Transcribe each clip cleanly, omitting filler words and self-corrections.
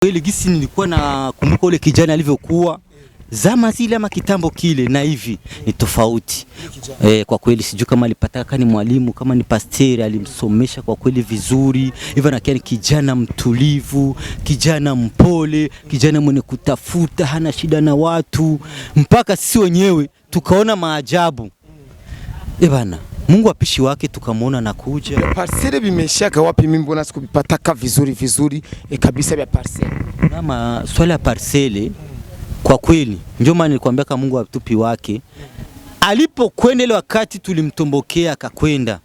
kweli gisi nilikuwa na kumbuka ule kijana alivyokuwa zama zile ama kitambo kile na hivi ni tofauti. Kwa kweli sijui kama alipata kani mwalimu kama ni pasteri alimsomesha kwa kweli vizuri. Hivyo na kiani kijana mtulivu, kijana mpole, kijana mwenye kutafuta, hana shida na watu. Mpaka sisi wenyewe tukaona maajabu. Bana, Mungu apishi wake tukamwona nakuja. Parcele bimeshaka wapi? Mimi mbona sikupata vizuri kabisa vya parcele. Kama swala ya parcele kwa kweli ndio maana nilikwambia kama Mungu atupi wake. Alipokwenda ile wakati tulimtombokea akakwenda.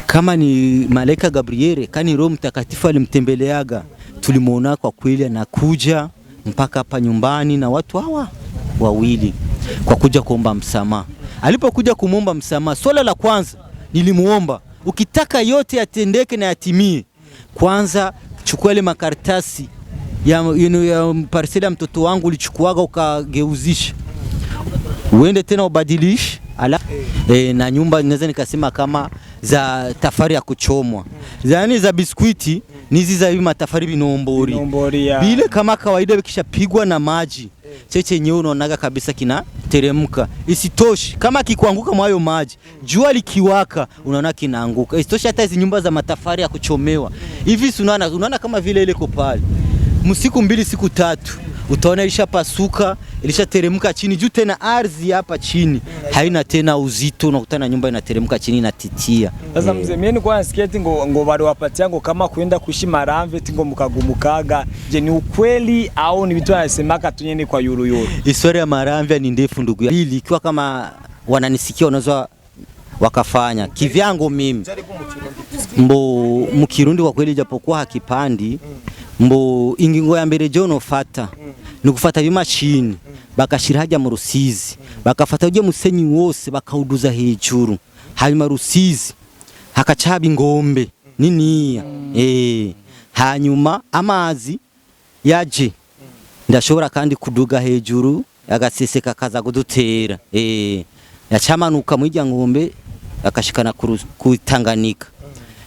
Kama ni malaika Gabriel, kani Roho Mtakatifu alimtembeleaga. Tulimuona kwa kweli anakuja mpaka hapa nyumbani na watu hawa wawili kwa kuja kuomba msamaha. Alipokuja kumuomba msamaha, swala la kwanza nilimuomba, ukitaka yote yatendeke na yatimie, kwanza chukua ile makaratasi ya parcela mtoto wangu ulichukuaga ukageuzisha. Uende tena ubadilishe na nyumba naweza nikasema kama za tafari ya kuchomwa. Yaani za biskuiti nizi za hivi matafari binombori. Bile kama kawaida bikishapigwa na maji. Cheche nyewe unaonaga kabisa kina teremka. Isitoshi kama kikuanguka mwa hayo maji, jua likiwaka unaona kinaanguka. Isitoshi hata hizo nyumba za matafari ya kuchomewa. Hivi unaona kama vile ile kopali. Msiku 2 siku 3 utaona ilishapasuka, ilishateremka chini, juu tena ardhi hapa chini haina tena uzito, unakutana nyumba inateremka chini na titia. Sasa mzee mimi nilikuwa nasikia ngo bado wapatia ngo kama kwenda kuishi Maramve ngo mukagumukaga. Je, ni ukweli au ni vitu anasemaka tu nyeni kwa yuru? Historia ya Maramve ni ndefu ndugu. Hili ikiwa kama wananisikia wanaweza wakafanya kivyango mimi. Mbo mukirundi kwa kweli japokuwa hakipandi. Mbo ingingo ya mbere jono fata nukufata bimashini bakashira haja mu Rusizi bakafata uje musenyi wose bakawuduza hejuru hanyuma Rusizi hakacaba ingombe niniya hanyuma amazi yaje ndashobora kandi kuduga hejuru agaseseka kaza kudutera yacamanuka mu ijya ngombe akashikana ku Tanganyika.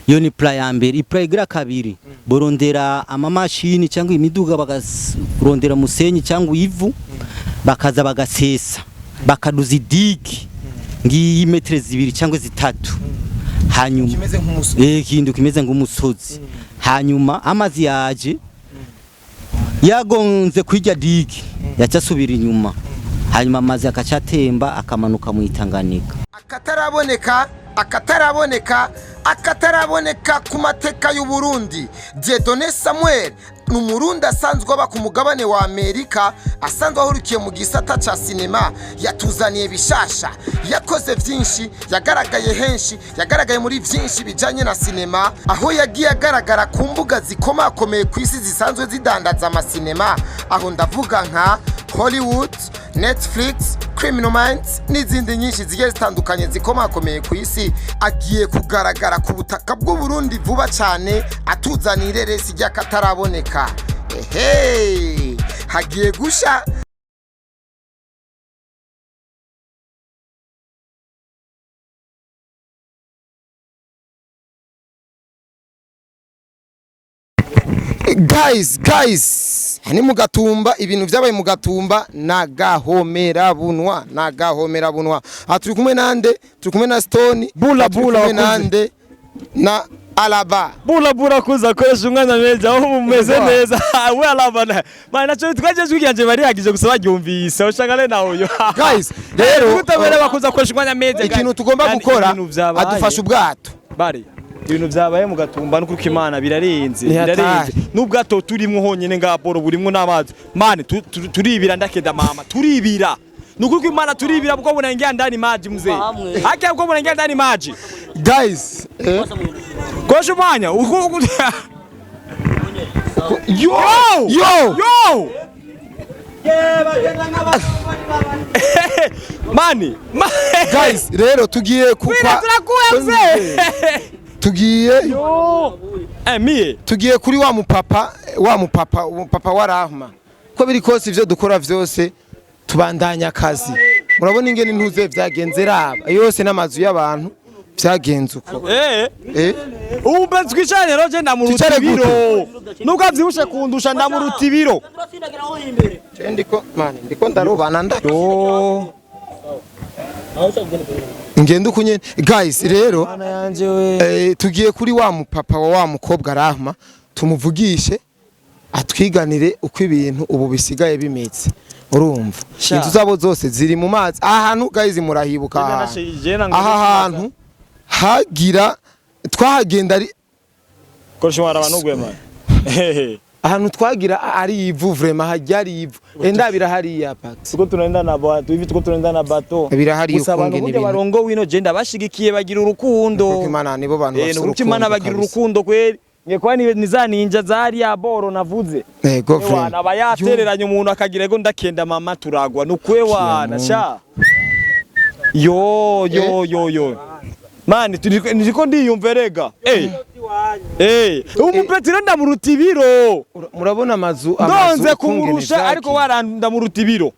Yo ni plan ya mbere. Plan igira kabiri borondera amamashini cyangwa imiduga bakarondera musenyi cyangwa ivu bakaza bagasesa bakaduza idigi ngiyi metre 2 cyangwa 3 hanyuma kimeze nk'umusozi kindu kimeze nk'umusozi hanyuma amazi yaje yagonze kwijya digi yacasubira inyuma hanyuma amazi akacatemba akamanuka mu Tanganyika. Akataraboneka ku mateka y'u Burundi. Dieudonné Samuel ni Umurundi asanzwe aba ku mugabane wa Amerika, asanzwe ahurikiye mu gisata ca sinema, yatuzaniye bishasha, yakoze vyinshi, yagaragaye henshi, yagaragaye muri vyinshi bijanye na sinema, aho yagiye agaragara ku mbuga zikomakomeye ku isi zisanzwe zidandaza amasinema, aho ndavuga nka Hollywood, Netflix, Criminal Minds n'izindi nyinshi zigiye zitandukanye zikomakomeye ku isi. Agiye kugaragara ku butaka bw'u Burundi vuba cyane, atuzanire resi ry'akataraboneka. Hagiye gusha. Guys, hani mugatumba ibintu byabaye mugatumba nagahomera bunwa. Turi kumwe nande, turi kumwe na Stone, bula nande na Alaba. Bula kuza koresha umwana meza aho mumeze neza. We Alaba bana naco twaje twiganje bari hagije gusaba gyumvise ushangale na uyo. Guys, rero utabere bakuza koresha umwana meza. Ikintu tugomba gukora adufasha ubwato. Bari ibintu byabaye mugatumba no kuko Imana birarenze n'ubwato turimo honyene ngaporo burimo n'amazi mane turibira ndakeda mama turibira nukuko Imana turibira bwo bunangira ndani maji mzee haki bwo bunangira ndani maji. Guys kosho mwanya yo mani guys rero tugiye kukwa tugiye kuri wa mupapa wa Rahma. Ko biri kose ivyo dukora vyose tubandanya akazi. Murabona ingene ntuze vyagenze raba yose n'amazu y'abantu byagenze uko. Umbe twicane roje ndamuruta ibiro. Nukavyibushe kundusha ndamuruta ibiro. Ndiko ndarobana ndako. Ngende ukunye guys rero tugiye kuri wa mupapa wa mukobwa Rahma tumuvugishe atwiganire uko ibintu ubu bisigaye bimetse. Urumva inzu zabo zose ziri mu mazi ahantu guys murahibuka aha hantu hagira twahagenda ari koshwara banugwema ahantu twagira ari ivu vraiment hajyari ivu enda birahari ya pax tuko tunaenda na bato hivi tuko tunaenda na bato birahari ukunge n'ibintu barongo wino genda bashigikiye bagira urukundo kuko Imana nibo bantu bafite Imana bagira urukundo kweli ngekwa ni za ninja zari ya boro navuze go friend abayatereranye umuntu akagira ngo ndakenda mama turagwa nukwe wana sha yo mani niko ndiyumverega umupetiro ndamuruta ibiro murabona amazu ndonze kumurusha ariko waranda muruta ibiro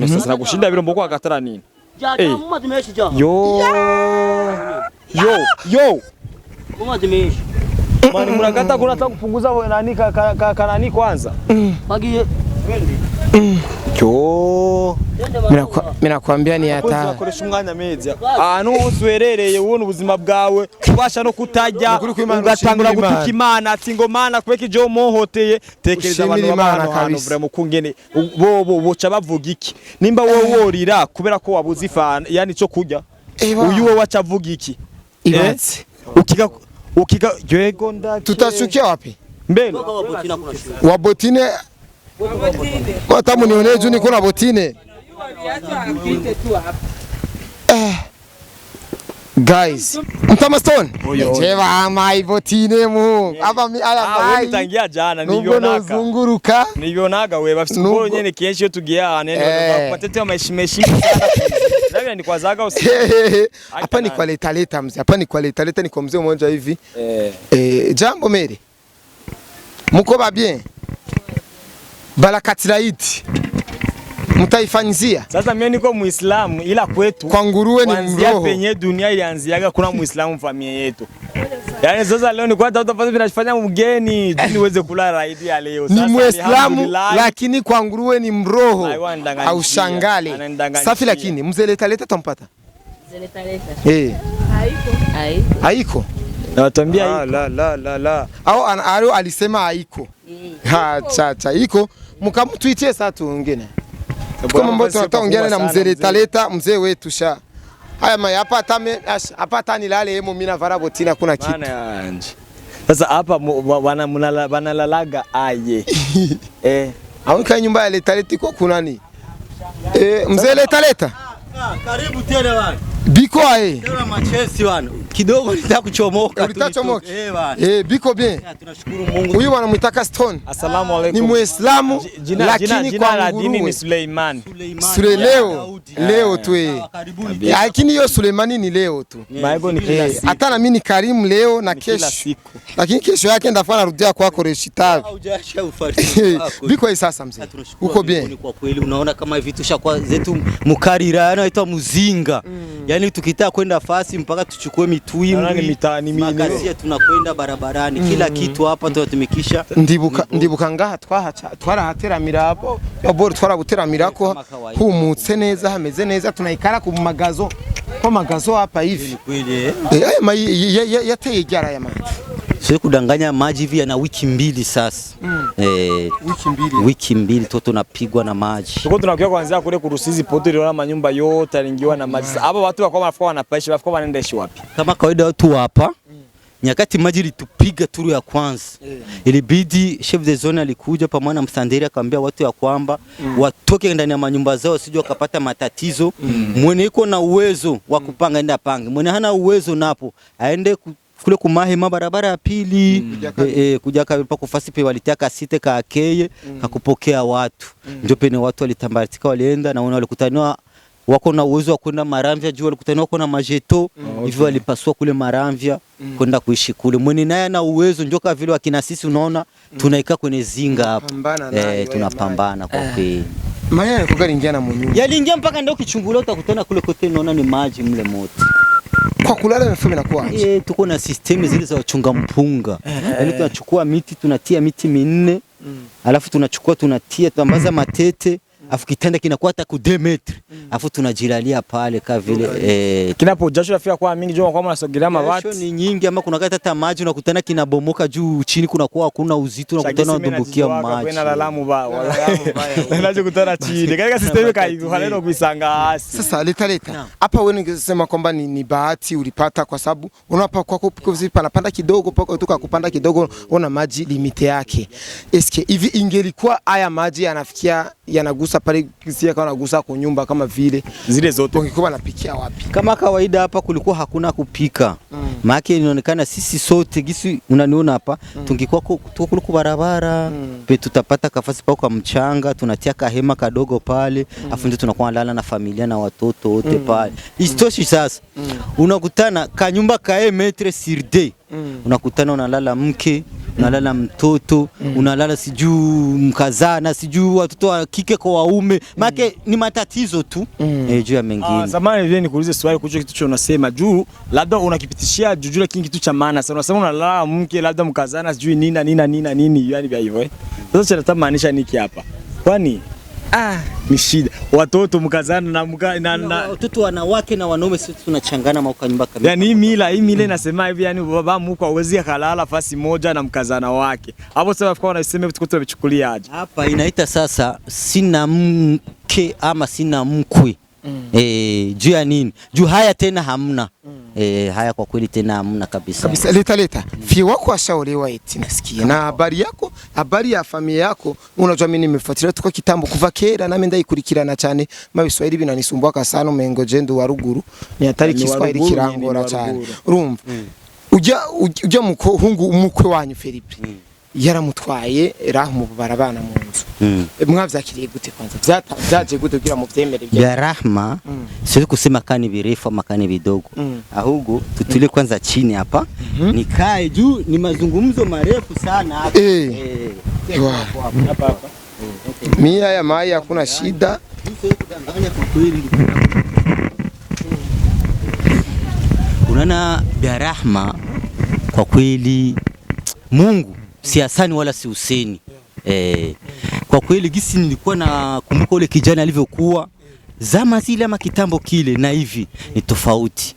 sasa nagushinda ibiro mboko agatara nini yo mumazi menshi mani muragata kunataka kupunguza nani kanani kwanza bagiye Mina kwambia ni hata ukoresha umwanya meza ahantu hose werereye ubona ubuzima bwawe ubasha no kutajya ugatangura gutuka Imana ati ngo Mana kubeka ijo mohote tekereza abantu b'Imana kabisa mukungene boca bavuga iki nimba wowe worira kubera ko wabuze ifana yani cyo kujya uyu wowe wacha avuga iki ibatse ukiga yego ndaki tutashukia wapi mbele wa botine Wata munione juu niko na botine. Guys, mtama stone. Jeva mai botine mu. Aba mi aya mai. Tangia jana nibionaga. Nzunguruka. Nibionaga we bafite ubwo nyene kenshi yo tugiye ahanene batete amashimeshishi sana. Nabya ni kwazaga usi. Hapa ni kwa leta mzee. Hapa ni kwa leta ni kwa mzee mmoja hivi. Jambo mere. Muko ba bien. Barakatiraiti mtaifanyizia. Sasa mimi niko Muislamu ila kwetu kwa nguruwe ni mroho. Penye dunia ilianziaga kuna Muislamu familia yetu. Yaani sasa leo ni kwa tutafanya vinafanya mgeni ili niweze kula raidi ya leo. Sasa ni Muislamu lakini kwa nguruwe ni mroho. Au shangale. Safi lakini mzee leta tumpata. Mzee leta. Haiko. Nawatambia la. Au alisema haiko. Cha iko mkamtwitie saa tuongene. Kama mbona tunataongea na mzee leta mzee wetu sha. Haya maya hapa tani lale hemo mimi na varabo tina kuna kitu. Sasa hapa wanalalaga aye. Au kwa nyumba ya leta iko kuna nini? Mzee leta. Karibu tena bwana. Biko Tena machesi bwana. Kidogo nitakuchomoka. Utachomoka. Biko bien. Tunashukuru Mungu. Huyu wanamtaka Stone. Assalamu alaykum. Ni Muislamu lakini kwa la dini ni Suleiman. Leo tu lakini hiyo Suleimani ni leo tu. Maigo ni kila siku. Hata na mimi ni Karim leo na kesho. Lakini kesho yake ndafanya narudia kwako Reshitavi. Haujasha ufarisi wako. Biko sasa mzee. Uko bien. Kwa kweli unaona kama hivi tushakuwa zetu mukarira inaitwa muzinga. Yaani tukitaka kwenda fasi mpaka tuchukue mitwimbi. Makasia tunakwenda barabarani. Kila kitu hapa tunatumikisha. Ndibuka ngaha twarahateramira hapo. Aboro twarabuteramira ko humutse neza hameze neza tunaikara ku magazo. Kwa magazo hapa hivi. Yateye jara ya maji. Sio kudanganya maji hivi yana wiki mbili sasa. Wiki mbili toto napigwa na maji. Tuko tunakuwa kuanzia kule ku Rusizi poto ile manyumba yote alingiwa na maji. Hapa watu wako wanafika wanapaishi, wafika wanaendeshwa wapi? Kama kawaida watu hapa nyakati maji litupiga turu ya kwanza. Ilibidi chef de zone alikuja pamoja na msanderi akamwambia watu ya kwamba watoke ndani ya manyumba zao sije wakapata matatizo. Mwenye iko na uwezo wa kupanga enda pange. Mwenye hana uwezo napo aende kule kumahema barabara ya pili kuja kwa kufasi pe walitaka site kaakeye kakupokea watu. Ndio pene watu walitambatika walienda na walikutaniwa wako na uwezo wa kwenda Maramvya juu walikutaniwa wako na majeto hivyo walipaswa kule Maramvya kwenda kuishi kule. Mwenye naye na uwezo ndio kama vile wakina sisi unaona tunaikaa kwenye zinga hapa. Tunapambana kwa kweli. Maya yako ingia na munyumba. Yaliingia mpaka ndio kichungulia utakutana kule kote unaona ni maji mle moto. Kwa kulala mifugo inakuwa aje? Tuko na system zile za wachunga mpunga. Yaani tunachukua miti, tunatia miti 4, alafu tunachukua tunaambaza matete, afu kitanda kinakuwa hata ku 2 metri. Afu tunajilalia pale kama vile kinapo jasho rafia kwa mingi jua kama unasogelea mabati. Jasho ni nyingi ama kuna hata maji unakutana kinabomoka juu chini kunakuwa hakuna uzito unakutana unadumbukia maji. Kwenda lalamu ba. Unaje kutana chini. Katika system ka hivi haleno kuisanga asi. Sasa leta. Hapa wewe ningesema kwamba ni bahati ulipata kwa sababu unapa kwa kuzipa napanda kidogo paka utoka kupanda kidogo una maji limite yake. Eske hivi ingelikuwa haya maji yanafikia yanagusa pale kisia kama nagusa kwa nyumba kama vile zile zote ungekuwa napikia wapi? Kama kawaida hapa kulikuwa hakuna kupika. Maana inaonekana sisi sote gisi unaniona hapa tungikuwa tuko barabara pe tutapata kafasi pa kwa mchanga tunatia kahema kadogo pale afu ndio tunakuwa lala na familia na watoto wote pale. Istoshi sasa unakutana kanyumba ka metre sur 2 unakutana unalala mke unalala mtoto unalala sijuu mkazana sijuu watoto wa kike kwa waume maana ni matatizo tu juu ya mengine. Zamani vile nikuulize swali kucho kitu cho unasema juu labda unakipitishia jujula kingi kitu cha maana sana unasema unalala mke labda mkazana sijui nini yani vya hivyo sasa tunataka maanisha niki hapa kwani ni shida watoto mkazana na watoto wanawake na wanaume sisi tunachangana mauka nyumba kabisa. Yani hii mila inasema hivi yani baba mko hawezi kalala fasi moja na mkazana wake. Hapo sasa kwa wanasema vitu kutoa vichukulia aje. Hapa inaita sasa sina mke ama sina mkwe. Juu ya nini? Juu haya tena hamna. Haya kwa kweli tena hamna kabisa. Leta. Fie wako ashaolewa eti nasikia. Na habari ya familia yako unajua mimi nimefuatilia tuko kitambo kuva kera na mimi ndaikurikirana cyane mabiswahili binanisumbwaka sana umengo jendo wa ruguru ni hatari Kiswahili kirangora cyane. Urumva? Ujya muhungu umukwe wanyu Felipe. Yaramutwaye Rahma barabana mu nzu. Mwavyakiriye gute kwanza? Byaje gute kugira mu vyemere bya Rahma? Sio kusema kani virefu ama kani vidogo. Ahubwo tutule kwanza chini hapa. Nikae juu ni mazungumzo marefu sana hapa. Hapa. Mia ya mai hakuna shida. Unaona bya Rahma kwa kweli Mungu si Hasani wala si Huseni. Kwa kweli gisi nilikuwa na kumbuka ule kijana alivyokuwa zama zile ama kitambo kile na hivi ni tofauti.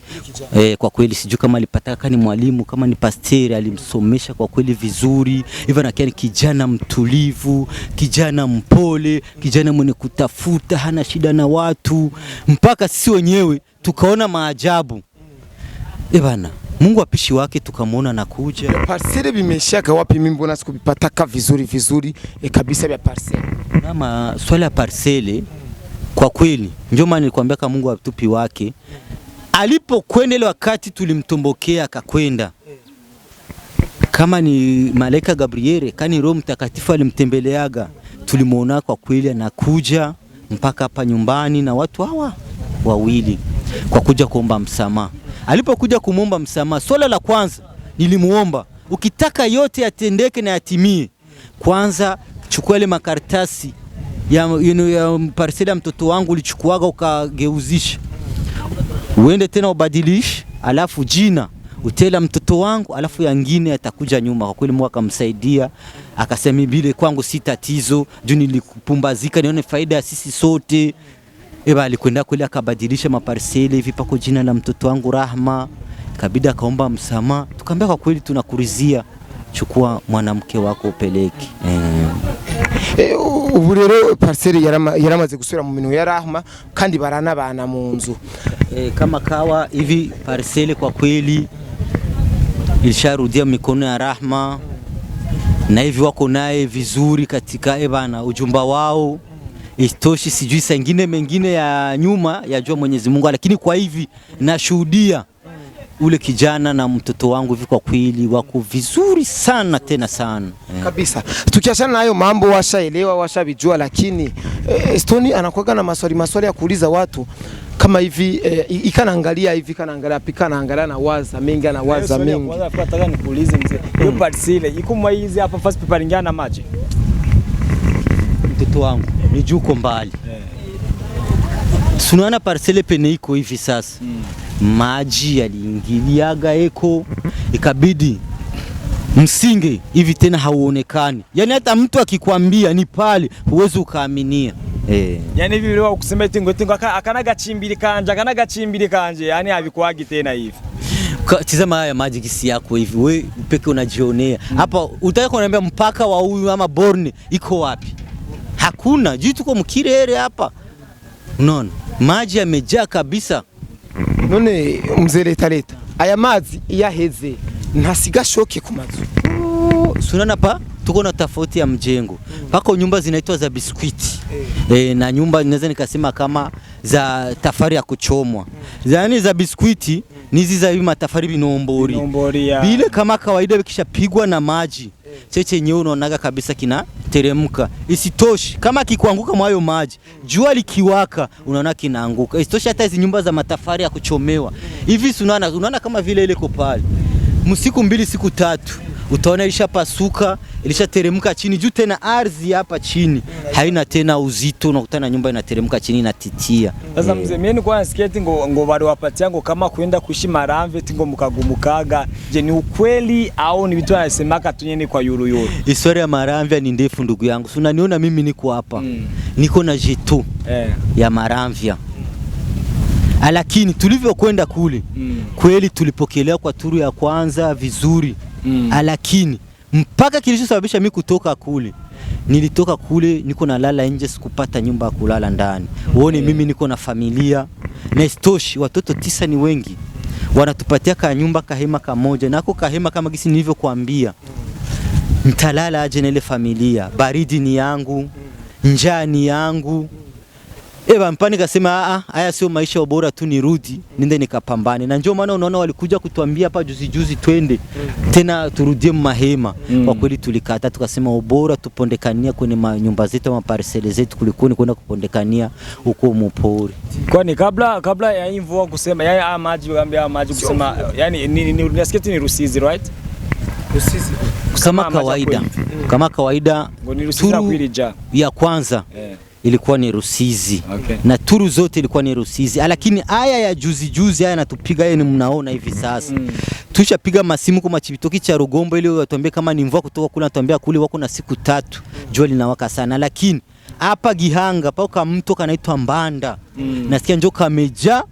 Kwa kweli sijui kama alipataka ni mwalimu kama ni pasteri alimsomesha kwa kweli vizuri. Hivyo anakia ni kijana mtulivu, kijana mpole, kijana mwenye kutafuta hana shida na watu mpaka sisi wenyewe tukaona maajabu. Bana Mungu apishi wake tukamwona nakuja. Parcele bimeshaka wapi mimi mbona sikupataka vizuri kabisa vya parcele. Kama swala ya parcele kwa kweli ndio maana nilikwambia kama Mungu atupi wake alipokwenda ile wakati tulimtombokea akakwenda. Kama ni malaika Gabriel kani Roho Mtakatifu alimtembeleaga tulimuona kwa kweli anakuja mpaka hapa nyumbani na watu hawa wawili kwa kuja kuomba msamaha. Alipokuja kumuomba msamaha, swala la kwanza nilimuomba, ukitaka yote yatendeke na yatimie, kwanza chukua ile makaratasi ya parcela mtoto wangu ulichukuaga ukageuzisha. Uende tena ubadilishe, alafu jina utela mtoto wangu, alafu yangine yatakuja nyuma. Kwa kweli Mungu akamsaidia, akasema bile kwangu si tatizo, juu nilikupumbazika nione faida ya sisi sote. Alikwenda kule akabadilisha maparsele hivi pako jina la mtoto wangu Rahma, kabida akaomba msamaha. Tukamwambia kwa kweli tunakurizia, chukua mwanamke wako upeleke. Ubu rero parcele yaramaze gusubira mu minwe ya Rahma kandi baranabana mu nzu. Kama kawa hivi parcele kwa kweli ilisharudia mikono ya Rahma na hivi wako naye vizuri katika bana ujumba wao. Istoshi sijui sangine mengine ya nyuma yajua Mwenyezi Mungu, lakini kwa hivi nashuhudia ule kijana na mtoto wangu hivi kwa kweli wako vizuri sana tena sana. Kabisa. Tukiachana na hayo mambo washaelewa washabijua, lakini Stoni anakuwa na maswali ya kuuliza watu kama hivi ikanaangalia hivi kanaangalia pika naangalia na waza mengi na waza mengi. Kwanza nataka nikuulize mzee, hiyo parcele iko maizi hapa fast preparingana na maji. Mtoto wangu ni juko mbali. Sunaona parcele pene iko hivi sasa. Maji yaliingiliaga eko, ikabidi msingi hivi tena hauonekani. Yani hata mtu akikwambia ni pale huwezi ukaaminia. Yani hivi leo ukusema eti ngo akana gachimbiri kanje yani havikwagi tena hivi. Tizama haya maji kisi yako hivi wewe peke unajionea. Hapa utaka kuniambia mpaka wa huyu ama Borne iko wapi? Hakuna. Juu tuko mkirere hapa. Unaona? Maji yamejaa kabisa. None mzee leta aya mazi iyaheze ntasiga shoke ku mazu. Sunana pa tuko na tofauti ya mjengo. Pako nyumba zinaitwa za biskuiti. Na nyumba naweza nikasema kama za tafari ya kuchomwa. Yaani za biskuiti ni hizi za matafari binombori. Bile kama kawaida bikishapigwa na maji. Cheche nyeo unaonaga kabisa kina teremka. Isitoshi kama kikuanguka mwayo maji, jua likiwaka unaona kinaanguka. Isitoshi hata hizi nyumba za matafari ya kuchomewa. Hivi unaona kama vile ile iko pale. Msiku 2 siku 3 utaona ilishapasuka, ilishateremka chini juu tena ardhi hapa chini haina tena uzito, unakutana nyumba inateremka chini na titia. Sasa mzee mimi nilikuwa nasikia eti ngo bado wapatia ngo kama kwenda kuishi Maramve tingo mukagumukaga. Je, ni ukweli au ni vitu wanasemaka tu nyeni kwa yuru? Historia ya Maramve ni ndefu ndugu yangu. Si unaniona mimi niko hapa. Niko na jeto ya Maramve. Lakini tulivyokwenda kule kweli tulipokelewa kwa turu ya kwanza vizuri. Lakini mpaka kilichosababisha mimi kutoka kule, nilitoka kule niko na lala nje, sikupata nyumba ya kulala ndani. Uone mimi niko na familia na istoshi watoto 9 ni wengi. Wanatupatia ka nyumba kahema kamoja, nako kahema kama gisi nilivyokuambia. Mtalala aje na ile familia, baridi ni yangu, njaa ni yangu. Mpani kasema haya sio maisha bora tu nirudi nende nikapambane. Na njoo maana unaona walikuja kutuambia hapa juzi twende tena turudie mahema. Kwa kweli tulikata tukasema bora tupondekania kwenye nyumba zetu ama parcele zetu kuliko kwenda kupondekania huko mpori. Kwani kabla ya mvua kusema yaya maji ngambia maji kusema yani nasikia ni Rusizi, right? Rusizi kama kawaida turu ya kwanza ilikuwa ni Rusizi. Na turu zote ilikuwa ni Rusizi. Lakini haya ya juzi haya natupiga yeye ni mnaona hivi sasa. Tushapiga masimu kwa Chibitoki cha Rugombo ili watuambie kama ni mvua kutoka kule, natuambia kule wako na siku 3 jua linawaka sana. Lakini hapa Gihanga paka mto kanaitwa Mbanda. Nasikia njoka kamejaa,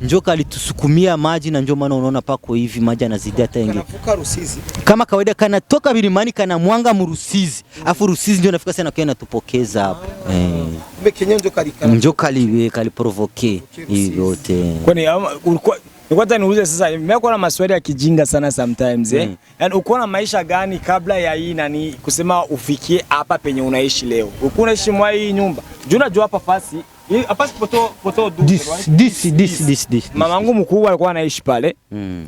njoka alitusukumia maji na njoo maana unaona pako hivi maji yanazidi hata ingi. Kanafuka Rusizi. Kama kawaida kanatoka bilimani kana mwanga mu Rusizi. Afu Rusizi ndio nafika sana kwa natupokeza hapo. Kenya njoka kaliprovoke hivi yote. Kwani ulikuwa hata niulize sasa, nimekuwa na maswali ya kijinga sana sometimes yani uko na maisha gani kabla ya hii nani kusema ufikie hapa penye unaishi leo? Uko unaishi mwa hii nyumba. Juna jua hapa fasi. Hapa poto this. Mamangu mkubwa alikuwa anaishi pale.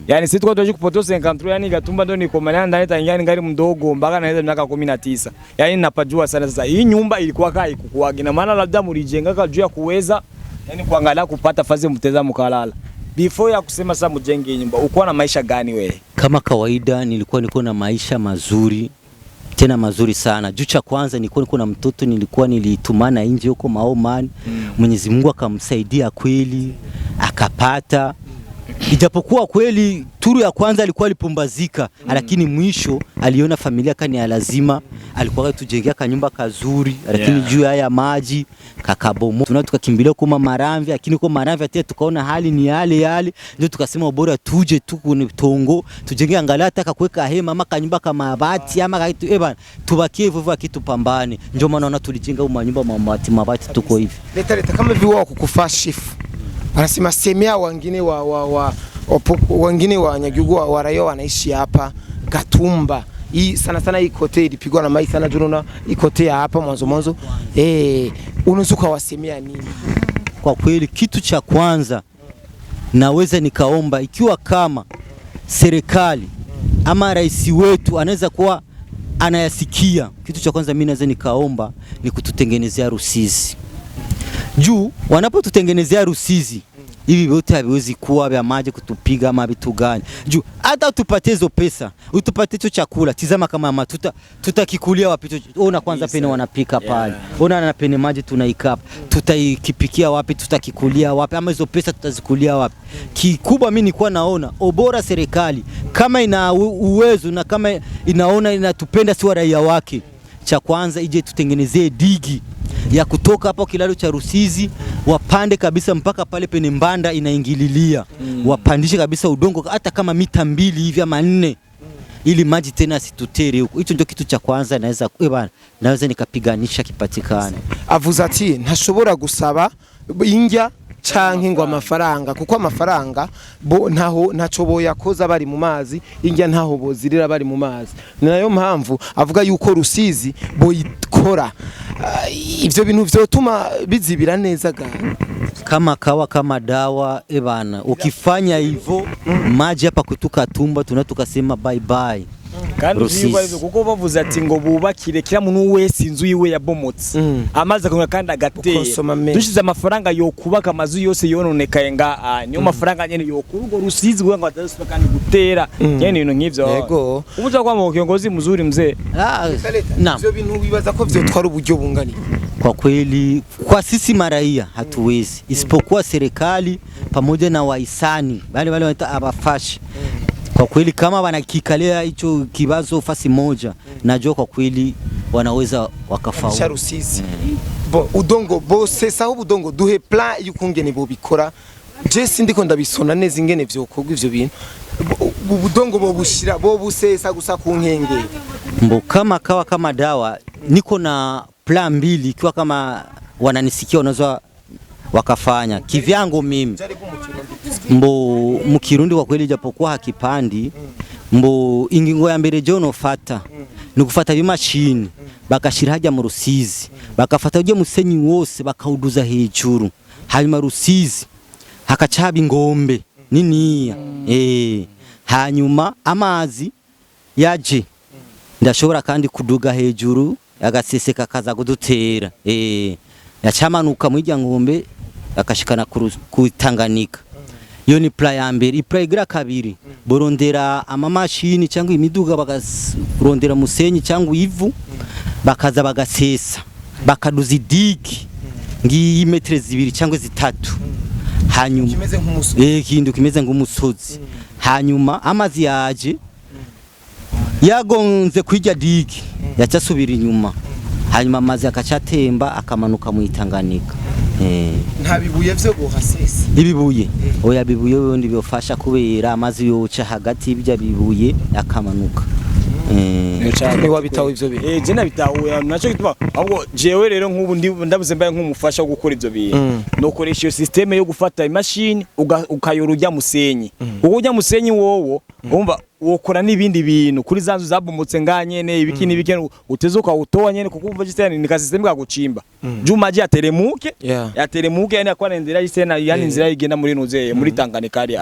Yani sisi tulikuwa tunaishi poto 53 yani Gatumba ndio niko maana ndani tangia ngari mdogo mpaka naweza miaka 19. Yani napajua sana sasa. Hii nyumba ilikuwa kai kukuagi na maana labda mlijenga juu ya kuweza yani kuangalia kupata fasi mteza mkalala. Before ya kusema sasa mjenge nyumba, uko na maisha gani wewe? Kama kawaida niko na maisha mazuri. Tena mazuri sana. Juu cha kwanza niko na mtoto nilitumana nje huko Maomani. Mwenyezi Mungu akamsaidia kweli, akapata. Ijapokuwa kweli turu ya kwanza alikuwa alipumbazika, lakini mwisho aliona familia kani ya lazima, alikuwa tujengea kanyumba kazuri, lakini juu ya maji kakabomo. Tukakimbilia kwa Maramve, lakini kwa Maramve tena tukaona hali ni yale, ndio tukasema bora tuje tu kwenye tongo, tujengea angalau hata kuweka hema ama kanyumba kama mabati ama kitu tubakie hivyo akitupambane. Ndio maana unaona tulijenga manyumba mabati tuko hivi. Leta kama viwao kukufashifu. Wanasema semea wengine wa Nyagihugu wa raia wanaishi hapa Gatumba. Hii sana hii kote ilipigwa na maji sana, tunaona hii kote hapa mwanzo. Unaweza kuwasemea nini? Kwa kweli kitu cha kwanza naweza nikaomba ikiwa kama serikali ama rais wetu anaweza kuwa anayasikia, kitu cha kwanza mimi naweza nikaomba ni kututengenezea Rusizi. Juu wanapotutengenezea Rusizi hivi vyote haviwezi kuwa vya maji kutupiga ama vitu gani. Juu hata utupatie hizo pesa, utupatie hicho chakula, tizama kama matuta tutakikulia wapi? Ona kwanza pene wanapika pale. Ona na pene maji tunaikapa. Tutaikipikia wapi? Tutakikulia wapi? Ama hizo pesa tutazikulia wapi? Kikubwa mimi nilikuwa naona obora serikali kama ina uwezo na kama inaona inatupenda si raia wake, cha kwanza ije tutengenezee digi ya kutoka hapo kilalo cha Rusizi wapande kabisa mpaka pale pene mbanda inaingililia. Wapandishe kabisa udongo hata kama mita 2 hivi ama 4 ili maji tena situtere huko. Hicho ndio kitu cha kwanza naweza nikapiganisha kipatikane. Avuza ati ntashobora gusaba injya canke ngo amafaranga kuko amafaranga bo ntaco boyakoza bari mu mazi, injya ntaho bozirira bari mu mazi. Ni nayo mpamvu avuga yuko Rusizi boyikora ivyo bintu vyotuma bizibira neza kama kawa kama dawa ebana. Ukifanya hivyo maji hapa kutuka tumba tunatukasema bye bye. Kandi biba kuko bavuze ati ngo bubakire kira muntu wese inzu yiwe yabomotse amaze kumwe kandi agateye dushize amafaranga yo kubaka amazu yose yononekaye niyo mafaranga nyene yo kurugo Rusizi ngo atasuba kandi gutera nyene ibintu nk'ivyo. Yego umuza kwa mu kiongozi mzuri mzee. Naam, ivyo bintu bibaza ko vyotwara uburyo bungani. Kwa kweli kwa sisi maraia hatuwezi, isipokuwa serikali pamoja na wahisani wale wanaita abafashi. Kwa kweli kama wanakikalia hicho kibazo fasi moja, najua kwa kweli wanaweza wakafaulu. Rusizi bo udongo bo sesa ubudongo duhe plan yukungene bo bikora. Je sindiko ndabisona neza ingene vyokorwa ivyo bintu. Ubudongo bo bushira bo busesa gusa ku nkenge. Mbo kama kawa kama dawa niko na plan 2 ikiwa kama wananisikia wanaweza wakafanya kivyango mimi. Mbo mukirundi kwa kweli japokuwa hakipandi mbo ingingo ya mbere jono fata nikufata bimashini bakashira haja mu Rusizi bakafata uje musenyi wose bakauduza hejuru hanyuma Rusizi hakacaba ingombe niniya hanyuma amazi yaje ndashobora kandi kuduga hejuru agaseseka kaza kudutera yacamanuka mu ijya ngombe akashikana kutanganika. Yo ni plan ya mbere. Plan igira kabiri borondera amamashini cyangwa imiduga bakarondera musenyi cyangwa ivu bakaza bagasesa bakaduza digi ngiyi metre 2 cyangwa 3 hanyuma kimeze nk'umusozi kindu kimeze nk'umusozi hanyuma amazi yaje yagonze kwijya digi yacasubira inyuma hanyuma amazi akacatemba akamanuka mu Itanganika. Nta bibuye vyo bohasesa ibibuye oya bibuye wundi byofasha kubera amazi yoca hagati y'ibya bibuye akamanuka. Ni wabitaho ivyo bintu je nabitaho naco gituma ahubwo jewe rero nk'ubu ndabuze mbaye nk'umufasha wo gukora ivyo bintu nokoresha iyo systeme yo gufata imashini ukayora ujya musenyi uko ujya musenyi wowo umva wokora n'ibindi bintu kuri zanzu zabomotse nganyene ibiki n'ibiki utezuka utowa nyene kuko umva gisene ni kasysteme gagucimba juma je yateremuke yani akwanendera gisena yani nzira igenda muri nuzeye muri Tanganyika ari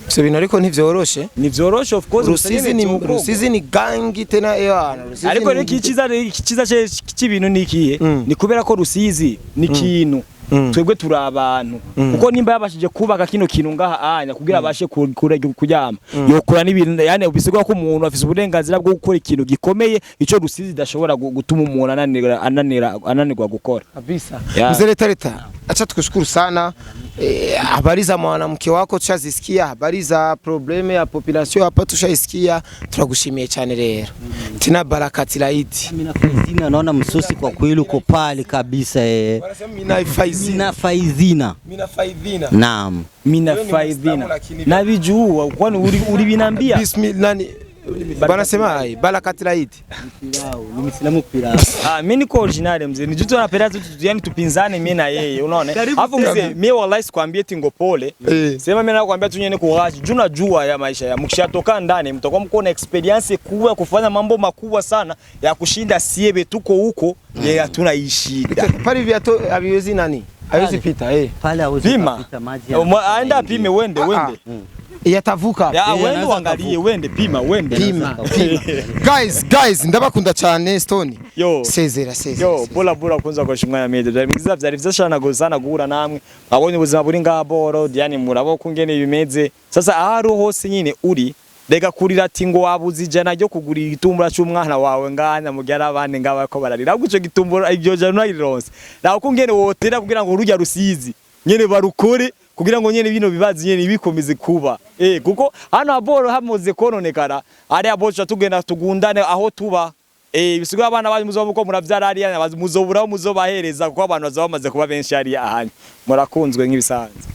so bintu ariko ntivyoroshe of course. Rusizi ni gangi tena ariko ikiza cy'ibintu nikiye ni kubera ko Rusizi ni kintu twebwe turi abantu kuko nimba yabashije kubaka kino kintu ngaha kugira abashe kujyama yokora n'ibintu yani bisigwa ko umuntu afise uburenganzira bwo gukora ikintu gikomeye ico Rusizi dashobora gutuma umuntu ananirwa gukora kabisa. Mzee Leta acha tukushukuru sana. Habari za mwanamke wako tushazisikia, habari za probleme ya population hapa tushazisikia, turagushimiye cyane rero. Tina barakati laiti. Mina faizina naona msosi kwa kweli uko pale kabisa Mina faizina. Naam. Mina faizina. Nabijua kwani uri binambia. Bismillah banasema barakati laiti. Ni Muislamu pira. Mimi niko original mzee. Ni juto napenda yani tupinzane mimi na yeye unaona. Alafu mzee mimi wallahi sikwambie tingo pole. Sema mimi nakwambia tu nyene kuwaji. Juna jua ya maisha ya mkishatoka ndani mtakuwa mko na experience kubwa ya kufanya mambo makubwa sana ya kushinda siebe tuko huko yeye tunaishi. Pale viato abiwezi nani? Hawezi pita Pale hawezi pita maji. Aenda pime wende. yatavuka ya wende uangalie wende pima guys ndabakunda cyane Stone yo sezera yo bola kunza ko shimwa ya media byamigiza byari vyashana gusana guhura namwe abonye ubuzima buri ngaboro Diane murabo kungene bimeze sasa ahari hose nyine uri rega kurira ati ngo wabuze ijana ryo kugurira igitumbura cy'umwana wawe nganya mugera abane ngaba ko bararira ahubwo ico gitumbura ibyo jana nayironse naho kungene wotera kugira ngo urujya rusizi nyene barukore kugira ngo nyene bino bibazi nyene bikomeze kuba kuko hano aboro hamoze kononekara ari abocha tugenda tugundane aho tuba bisigaye abana baje muzo muko muravyara ari muzoburaho muzobahereza kuko abantu bazabamaze kuba benshi ari ahanye murakunzwe nk'ibisanzwe